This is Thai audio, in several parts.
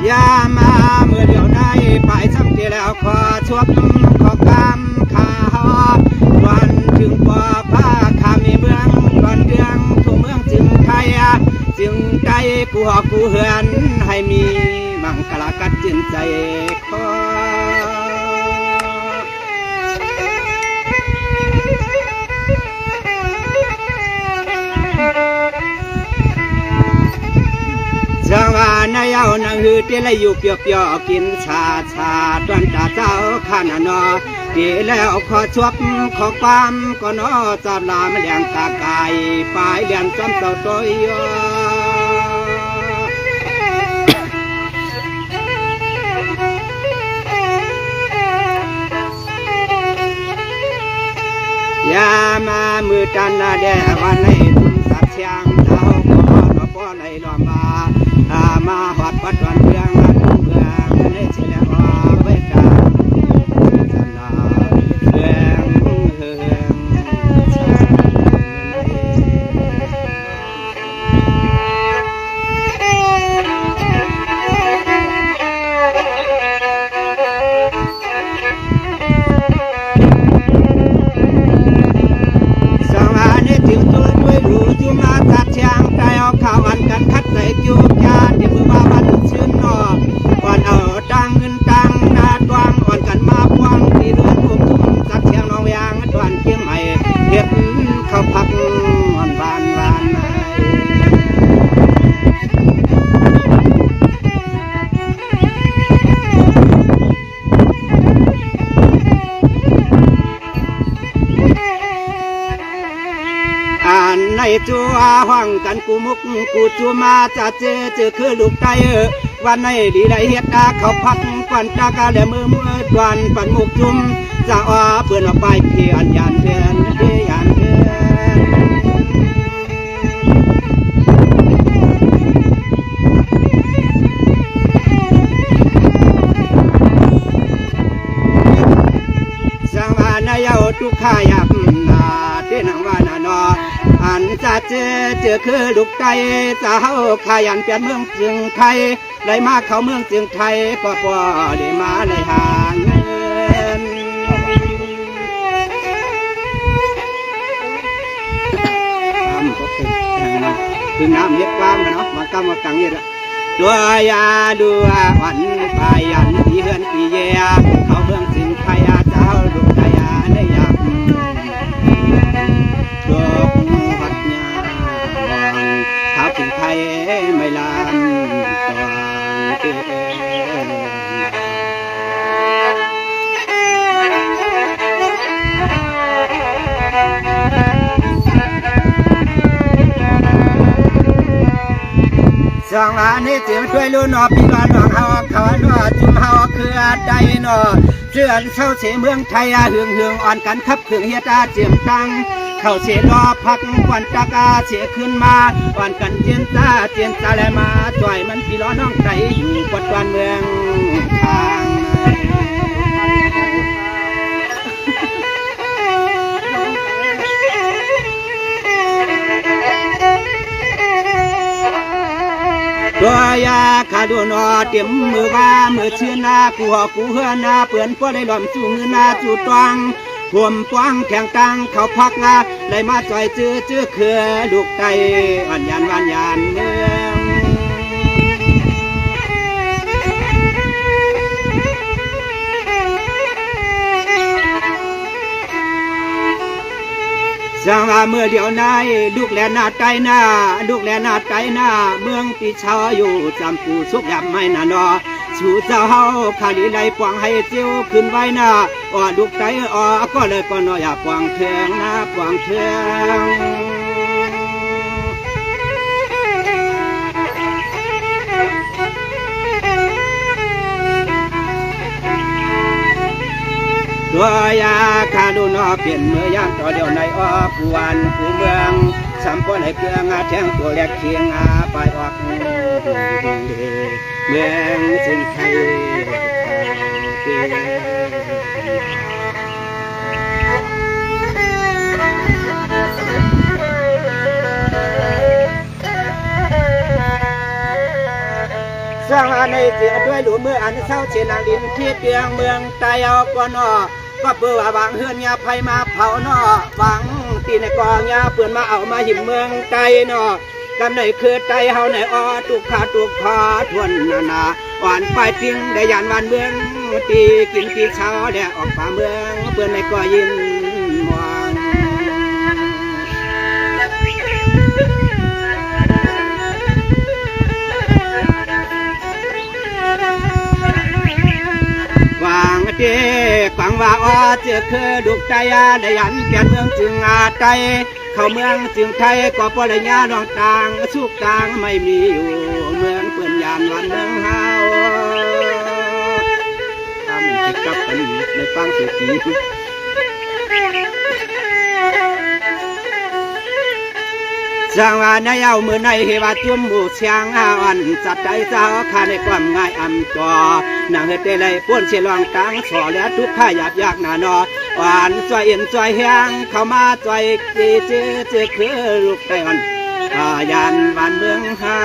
ยามาเมื่อเดียวได้ไปซ้ำทีแล้วขอชวบขอกำขาวันถึงป่อผ้าขามีเมืองก่อนเดืองทั่วเมืองจึงไทยจึงใจกูหอกกูเหือนให้มีมังกรกัดจินใจขอจังหวะนายเอานังหือเตลอยู่เปียวเปียวกินชาชาตอนตาเจ้าข้านอนอเตแล้วขอชวบขอความก็นอจับลามาเลี้ยงตาไก่ปลายเลี้ยงจำเต่าตัวยามามือจันนาแดวันในทุ่งสัตว์เชียงเท้าก็นอป้อไหลลอมมาหอดวัดวันเมืองทุ่งเมืองในเชียงไว้กลางสันดาเมืองเฮืองสวัสดีถึงตัวด้วยรู้จุมาตัดเชียงใจเอาข่าวอันกันคัดใส่จุกยาที่มือว่าวันชื่นนอก่อนเอาตังเงินตังนาดวงอ่อนกันมาพวงที่เรือนภูมิสักเชียงน้องยางดวนเชียงใหม่เห็ดเขาพักวันบานในจัวห้องกันกูมุกกูจัวมาจะเจอคือลูกไตวันในดีได้เฮ็ดตาเขาพักควันตากาและมือดวนปันมุกจุ่มจะอ้อเปื่อนออกไปเพียนยานเดือนยานเดือนสังวานายเอาทุกขายับนาเทนังวานานออันจะเจอคือลูกไก่จะเฮาขยันเปลี่ยนเมืองจึงไทยไหลมาเข้าเมืองจึงไทยป่อได้มาเลยหางเงินถึงน้ำเย็ดความกันเนาะมากำมากังเย็ดละด้วยยาด้วยวันไปยันปีเฮือนปีเย่เขาเมืองจึงไทยเจ้าลูกไก่ได้ยับถึงไทยไม่ลานตวงสองอันนี้จึงช่วยลุ้นอปีก่อนน้องเฮาเขาหนอจุ่มเฮาคือใจหนอเชื่อเช่าเสียเมืองไทยหึงอ่อนกันขับขึงเฮียตาเจียมตังเข้าเสียรอพักควันตากาเสียขึ้นมาวันกันเจียนตาและมาจ่อยมันพี่ล้อน้องไก่อยู่กวดวันเมืองทางตัวยาขาดูนอเต็มมือว่ามือชื่อนากูหอกูเฮือนาเปื่อนพอได้หล่อมจูมือนาจูตวังพวมปวงแข่งตังเขาพักได้มาจ่อยจื้อคือลูกไก่อันยานวันยานเมืองสังว่าเมื่อเดียวนายลูกแลนาไตหน้าลูกแลนาไตหน้าเมืองปีชาวอยู่จำปูสุกยำไม่นานอสู่เจ้าเฮาขาลีไล่ปวงให้เจียวขึ้นไว้หน้าอ้อลูกไตอ้อก็เลยก็น้อยปวงเทืองนะปวงเทือง ตัวยาคาดูนอเปลี่ยนเมื่อย่างต่อเดียวในอ้อผู้วันผู้เมืองสัมปนให้เกลืองแทงตัวแหลกเคียงไปออกเมืองสิงไทยสร้างในเสียด้วยหลูเมื่ออันเศร้าเชนางดินที่เตียงเมืองไตเอาก่อนอก็เปื่อวางเฮือนยาไผมาเผานอวังตีในกองยาเปื่อนมาเอามาหิมเมืองไตนอกำในคือไตเฮาในอ้อตุกขาตุกพาทวนนาหวานไปจริงได้ยันวันเมืองตีกินกี่เช้าแดดออกป่าเมืองเปื่อนในก็ยินมองวางเด็กฟังว่าอ้อเจอคือดุกใจได้ยันแก่เมืองจึงอาไตเข้าเมืองจึงไทยก็ปริญญาดองต่างสุกต่างไม่มีอยู่เมืองเปื่อนยานวันเมืองเฮาทำจิตกับกันในฟังเสียทีสร้างว่าในเอามือในเหว่าจุ่มหมูเชียงอ่อนจัดใจเจ้าข้าในความง่ายอำจอนางเฮตเลยป้วนเชลองตังสอและทุกข้าหยาบยากหนานอหวานจอยเอ็นจอยแห้งเข้ามาจอยจีจื้อจื้อคือลูกไต้อ่อนยันวันเมืองเฮา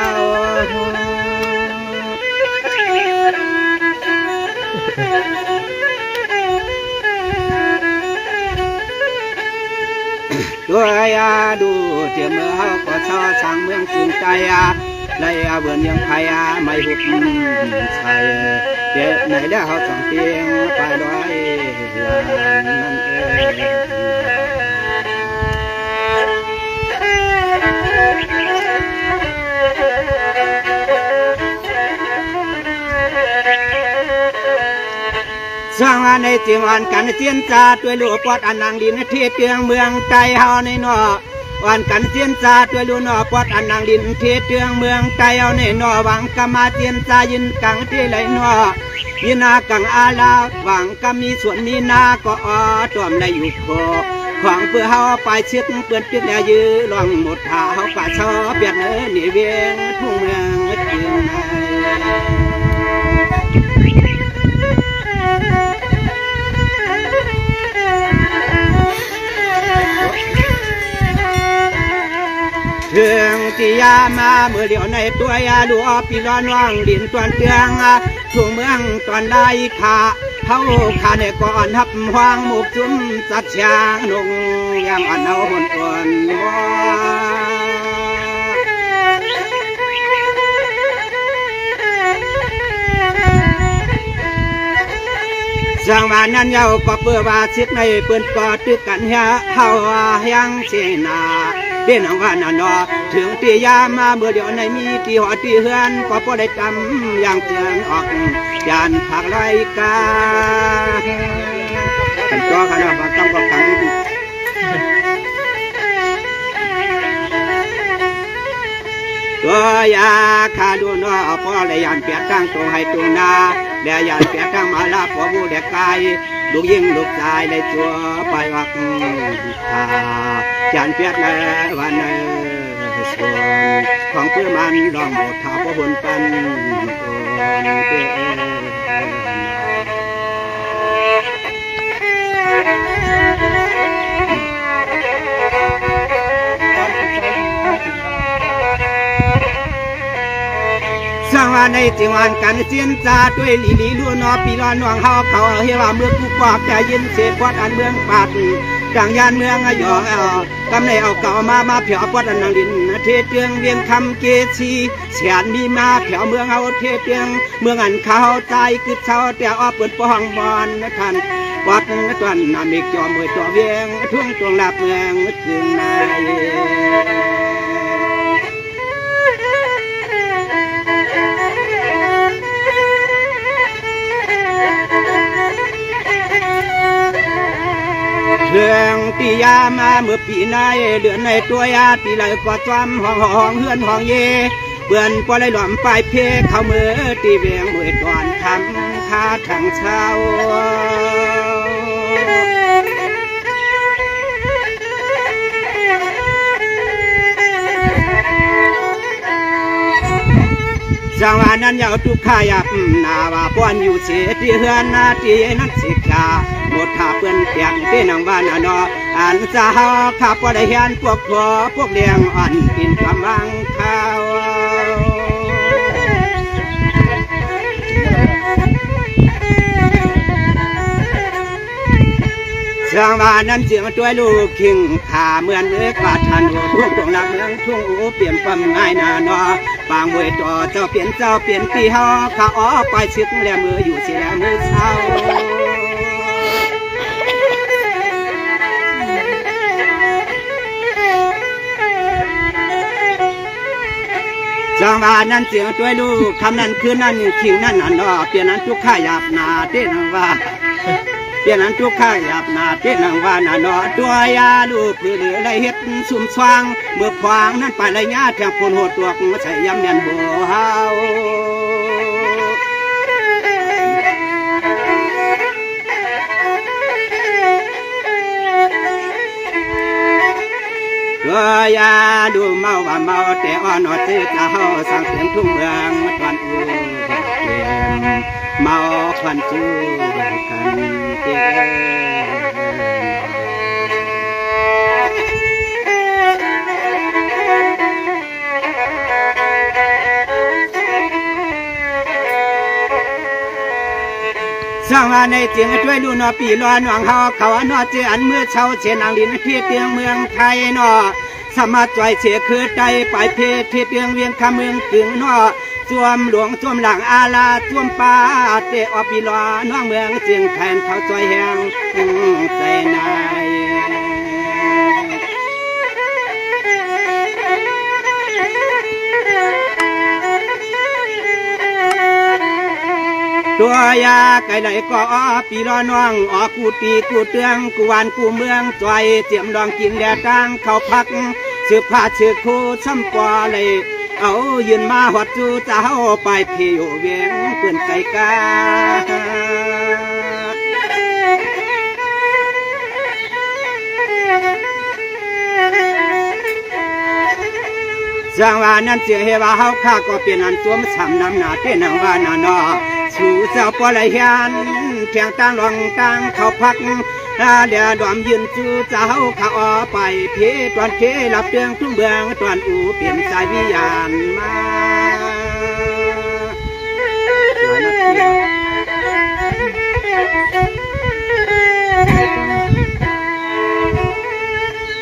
ด้วยดูเจียมเมื่อเฮาก็ชอช่างเมืองจึงใจเลยเบื่อยังไทยไม่หุบใช่เด็กไหนได้เขาสองเตียงไปร้อยนั่นเองสร้างในจิงอ่อนกันเจียนจาด้วยลูกปอดอันนางดินที่เตียงเมืองใจเฮาในนอวันกันเจียนจาด้วยลูกนอปอดอันนางดินที่เตียงเมืองใจเฮาในนอหวังกมาเจียนจายินกังที่ไหลนอยินากังอาลาหวังกมีส่วนมีนาก็อ้อตัวมได้อยู่โคของเพื่อเฮาไปเช็ดเปื้อนเปียกแดยื้อลองหมดท่าเฮาป่าชอเปียกเนื้อหนีเวียงทุ่งเมืองจึงไงเรื่องที่ยามาเมื่อเดียวในตัวยาดูปีร้อนว่างดินตวนเตียงทุ่งเมืองตอนได้ขาเขาขาในก่อนทับหวางหมุกจุ้มสัดช้างนงยังอ่อนเอาหนอ่อนสร้างว่านั้นเยาก็เปื่อว่าชิดในเปื้อนก็ตึกกันเฮายังเชนาเด่นของว่านันอถึงตียามาเมื่อเดียวในมีตีหัวตีเฮือนก็พอได้จำอย่างเตือนออกยานผักไรกาขันตัวขนาดว่าต้องก็ขังตัวยาคาดูนอพอเลยยานเปียกตั้งตรงให้ตรงนาเดี๋ยวยานเปียกตั้งมาลาพอบูเด็กกายลูกยิงลูกชายเลยจัวไปวักจานเปียกเลยวันนี้ส่วนของเพื่อมันลองหมดท่าพบุญปันเตสร้างว่าในจิงวันกันเสียนจาด้วยลีลีลูนอปีรอนวงเฮาเขาเฮว่าเมื่อกูปอกจะยินเสียพอดอันเมืองปัดดังยานเมืองหยอกำในเอาเก่ามาเผียวปอดอันนางดินเทเตียงเวียงคำเกชีเสียนมีมาเผียวเมืองเอาเทเตียงเมืองอันเขาใจกึดเช้าแต่อ้อเปิดปองบอลท่านวัดตัวนนามิกจอมเมื่อตัวเวียงทุ่งตวงหลับเมืองจึงในเรื่องตียามาเมื่อปีในเดือนในตัวยาตีไหลกว่าจอมห้องเฮือนห้องเย่เปื่อนปล่อยหล่อมปลายเพเข้ามือตีเวียงมือตอนคำคาทางเช้า จังหวะนั้นยาวทุกขยับนาว่าป้อนอยู่เสียที่เฮือนนาที่นั้นสิกาหมดขาเปื้อนเปียกที่นังบ้านนออันจะหาข้าพอได้เห็นพวกผัวพวกเลี้ยงอ่อนกินกำลังข้าวจังหวะนั้นเสียงตัวลูกคิงขาเหมือนเอกว่าทันหัวทุ่งตรงหลักเมืองทุ่งอูเปลี่ยนปั๊มง่ายนานอปางมวยต่อเจ้าเปลี่ยนปีเฮาข้าอ้อไปชึกแล้วมืออยู่เสียมือเศร้าจังหวะนั้นเสียงตัวลูกคำนั้นคือนั่นคิงนั่นนอเปลี่ยนนั้นทุกข้าหยาบนาเต้นว่าเปลี่ยนนั้นทุกข้าหยาบนาเต้นว่านานอตัวยาลูกหรืออะไรเฮ็ดสุ่มสว่างเมื่อควางนั้นไประยะแทงคนโหดตัวกูใส่ยำเนียนหัวเฮาตัวยาดูเมาว่าเมาแต่อ่อนอดซื้อจะเฮาสั่งเสียงทุ่งเมืองมาตอนอูเมาควันจูกันเตี้ยสร้างว่าในเจียงช่วยดูนอปีรอนหวังเฮาเขาอนอเจียนเมื่อเช้าเชนางลินเพียเตียงเมืองไทยนอสมาจอยเสียคือใจไปเพเทียเตียงเวียงคำเมืองกึ่งนอจวมหลวงจวมหลังอาลาจวมป่าเตอปีรอน้องเมืองเจียงแทนเขาจอยแหงใจนายตัวยาไก่ไหลก็ปีรอน้องออกกูตีกูเตืองกูวานกูเมืองจอยเจียมลองกินแดดตังเขาพักสืบผ้าสืบคู่ซ้ำปอเลยเอายืนมาหอดจูเจ้าไปเพียวเวียงเปื่อนไก่กาจังว่านั้นเสียเหว่าเฮาข้าก็เป็นอันตัวมช้ำน้ำหนาเต้นว่านานาสู่เจ้าปอไหลเฮียนเพียงตั้งรองตั้งเขาพักเดี๋ยวดอมยืนจูเจ้าข้าออไปเพตอนเคหลับเตียงทุ่งเบืองตอนอูเปลี่ยนสายวิญญาณมา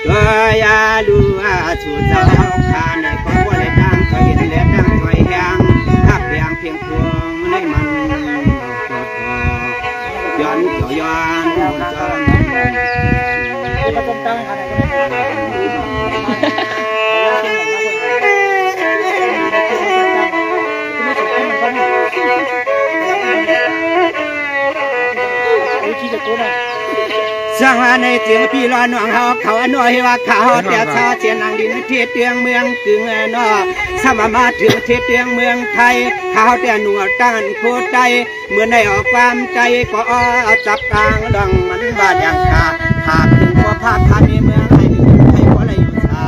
ตัวยาลูอาสู่เจ้าข้าในก็บ่ได้ตั้งก็เห็นแล้วตั้งถอยแหงถ้าเพียงพวงในมันย้อนย้อนจนประจำตั้งอะไรสร้างว่าในเสียงพี่รอหนองเฮาเขาหน่อยว่าเขาแต่ชาเชียนนางดินเทียเตียงเมืองกึ่งนอสมามาถึงเทียเตียงเมืองไทยเขาแต่หนวดตั้งโคใจเมื่อในออกความใจก็จับกลางดังมันบาดอย่างขาถึงว่าภาคทามีเมืองไทยให้ขออะไรอยู่ชา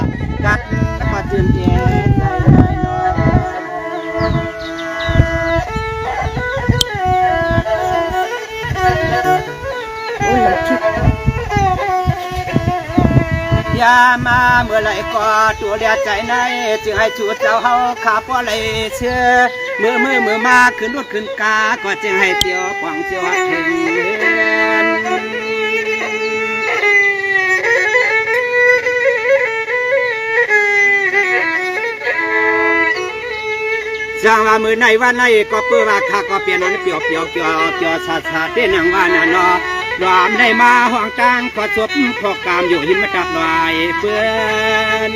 ดัดแล้วก็ตื่นเต้นใจหน่อยนอยามาเมื่อไรก็ตัวเดียใจในจึงให้ชูเจ้าเฮาขาพอไรเชื่อมือมาขึ้นรถขึ้นกาก็จึงให้เตียวปองเตียวถึงจังว่ามือในวันในก็เพื่อว่าข้าก็เปลี่ยนนั้นเปียวชาเต้นอย่างว่านานาหลอมได้มาห้องกลางขอศพขอกามอยู่หิมจักลายเพื่อน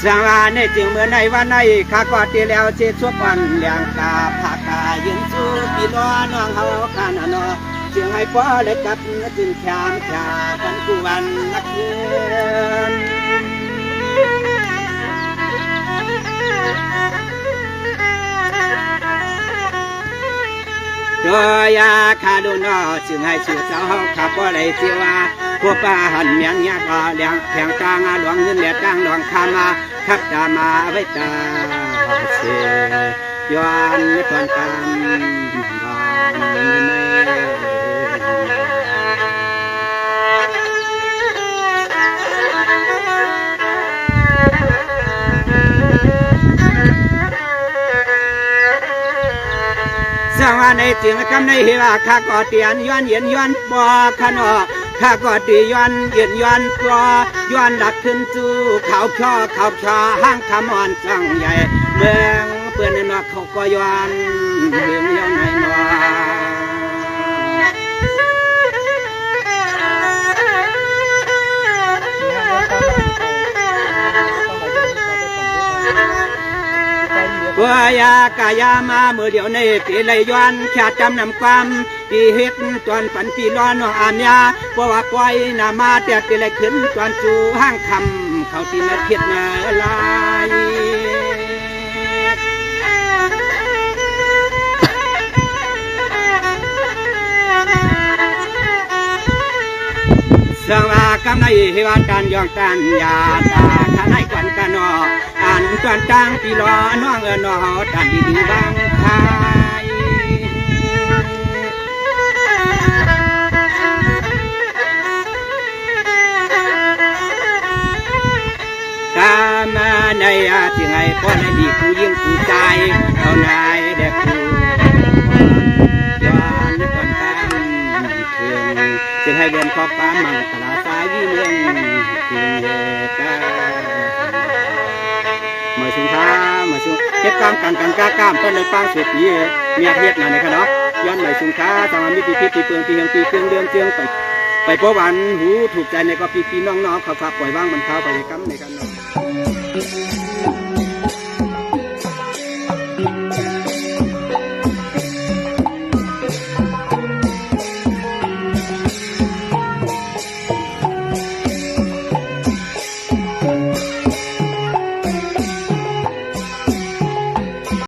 จังว่าในจึงเมื่อในวันในข้าก็ตีแล้วเช็ดชววันเลี้ยงกาผักกายืนสู้ปีล้อน้องเฮาข้านานาจึงให้พ่อได้กลับจึงแขนขากันกูวันนักเรียน ก็ยาคาดูนอจึงให้ชื่อเจ้าขับว่าไรสิว่าพวกป้าหันเมียงยากาเลี้ยงแข่งกลางหลวงเงินเหลียดดังหลวงคามาทักตามาไว้ตาเสียย้อนตอนกำบานในสว่าในเสียงคำในเฮวาข้าก็เตียนย้อนเย็นย้อนปอขนอข้าก็ตีย้อนเย็นย้อนปอย้อนดักขึ้นสู่เขาช่อห้างคำอ่อนจังใหญ่เมืองเปื่อนนอกเขาก็ย้อนเรื่องย้อนในนอว่ายากายามาเมื่อเดียวในปีเลยย้อนแค่จำนำความปีเฮ็ดจวนฝันปีร้อนอามยาเพราะว่าปล่อยนามาแต่ปีเลยขึ้นจวนจูห้างคำเขาตีนัดเทียดนาลายสว่ากำในเฮวาตันยองตันยาตาข้าในกันกันนออันจวนตังปีรอน้องนอตันดีบางคายกามาในอาทิไงพ่อในดีผู้ยิ่งผู้ใจเอานายเด็กผู้ย้อนก่อนตั้งเคืองจึงให้เรียนขอบฟ้ามังคลาสายยิ่งเรื่องจึงเยกาเมื่อสุนทาเมื่อสุนเฮ็ดกามกันก้ามต้นในฟางสุดเยี่ยเมียเฮ็ดน่ะในขณะย้อนใหม่สุนทาสามิติพิธีเปลืองตีเฮียงตีเปลืองเดือนเจืองไปเพราะวันหูถูกใจในก็พี่น้องๆเขาขับปล่อยว่างมันเข้าไปกำในกันเนาะ